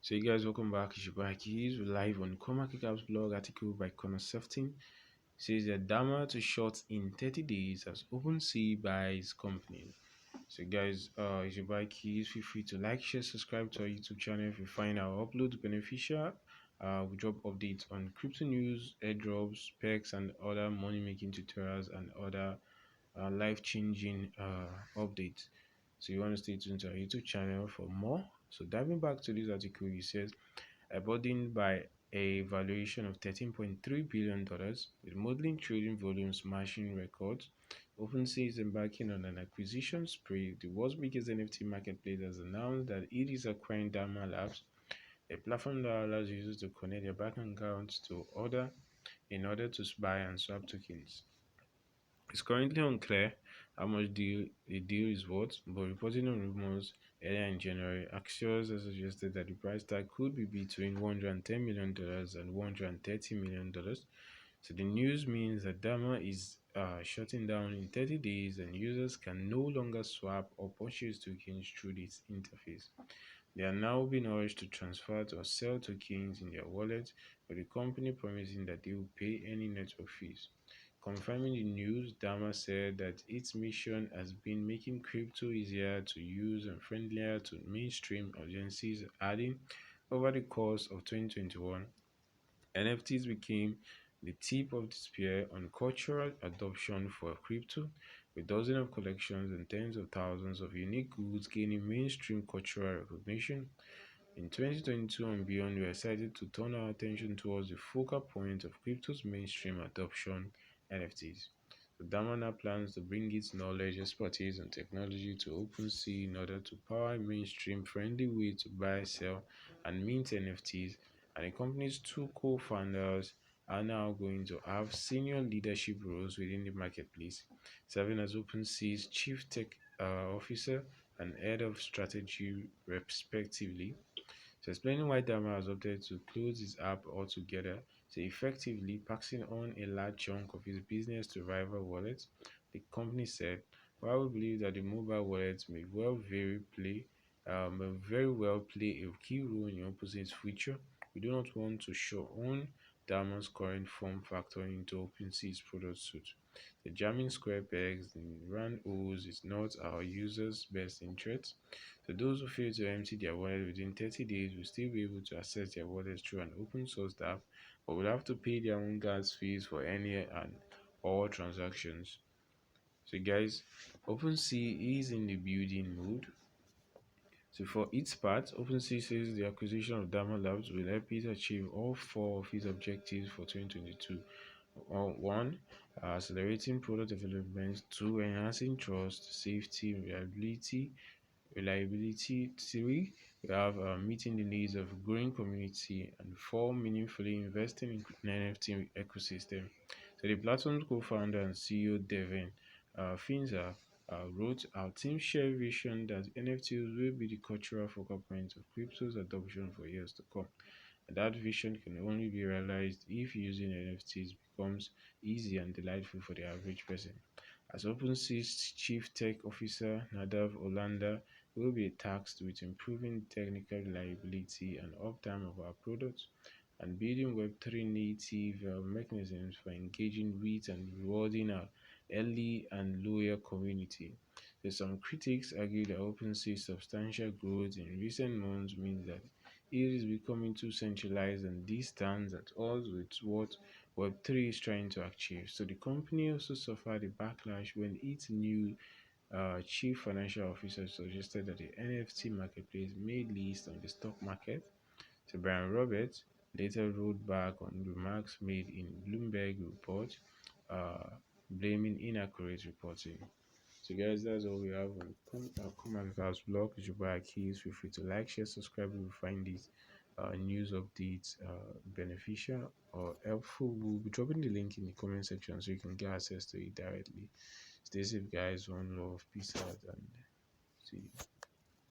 So you guys, welcome back. It's your boy Akahilz. We're live on CoinMarketCap's blog article by Connor Sefton. Says that Dharma to short in 30 days as OpenSea buys company. So guys, it's your boy Akahilz. Feel free to like, share, subscribe to our YouTube channel if you find our uploads beneficial. We drop updates on crypto news, airdrops, specs, and other money-making tutorials and other life-changing updates. So you want to stay tuned to our YouTube channel for more. So diving back to this article, it says burdened by a valuation of $13.3 billion with modeling trading volume smashing records. OpenSea is embarking on an acquisition spree. The world's biggest NFT marketplace has announced that it is acquiring Dharma Labs, a platform that allows users to connect their bank accounts to other in order to buy and swap tokens. It's currently unclear how much the deal is worth, but reporting on rumors earlier in January, Axios has suggested that the price tag could be between $110 million and $130 million. So the news means that Dharma is shutting down in 30 days and users can no longer swap or purchase tokens through this interface. They are now being urged to transfer or sell tokens in their wallet, with the company promising that they will pay any network fees. Confirming the news, Dharma said that its mission has been making crypto easier to use and friendlier to mainstream audiences, adding, over the course of 2021, NFTs became the tip of the spear on cultural adoption for crypto, with dozens of collections and tens of thousands of unique goods gaining mainstream cultural recognition. In 2022 and beyond, we are excited to turn our attention towards the focal point of crypto's mainstream adoption, NFTs. So Dharma now plans to bring its knowledge, expertise, and technology to OpenSea in order to power a mainstream-friendly way to buy, sell, and mint NFTs, and the company's two co-founders are now going to have senior leadership roles within the marketplace, serving as OpenSea's chief tech officer and head of strategy respectively. So explaining why Dharma has opted to close his app altogether, so effectively passing on a large chunk of his business to rival wallets. The company said, while we believe that the mobile wallets may very well play a key role in Opposite's future, we do not want to show on Dharma's current form factor into OpenSea's product suite. The jamming square pegs in round holes is not our users' best interest. So those who fail to empty their wallet within 30 days will still be able to access their wallets through an open source app, but will have to pay their own gas fees for any and all transactions. So guys, OpenSea is in the building mode. So for its part, OpenSea says the acquisition of Dharma Labs will help it achieve all four of its objectives for 2022. One, accelerating product development. Two, enhancing trust, safety, reliability. Three, we have meeting the needs of a growing community. And four, meaningfully investing in NFT ecosystem. So the platform's co-founder and CEO Devin Finza wrote, "Our team share vision that NFTs will be the cultural focal point of crypto's adoption for years to come. And that vision can only be realized if using NFTs becomes easy and delightful for the average person." As OpenSea's Chief Tech Officer, Nadav Olanda will be tasked with improving technical reliability and uptime of our products and building Web3 native mechanisms for engaging with and rewarding our early and loyal community. So some critics argue that OpenSea's substantial growth in recent months means that it is becoming too centralized, and this stands at odds with what Web3 is trying to achieve. So the company also suffered a backlash when its new chief financial officer suggested that the NFT marketplace may list on the stock market. So Brian Roberts later rolled back on remarks made in Bloomberg report, uh, blaming inaccurate reporting. So guys, that's all we have on CoinMarketCap's blog. It's your boy Akahilz. Feel free to like, share, subscribe if you find these news updates beneficial or helpful. We'll be dropping the link in the comment section so you can get access to it directly. Stay safe guys, one love, peace out, and see you.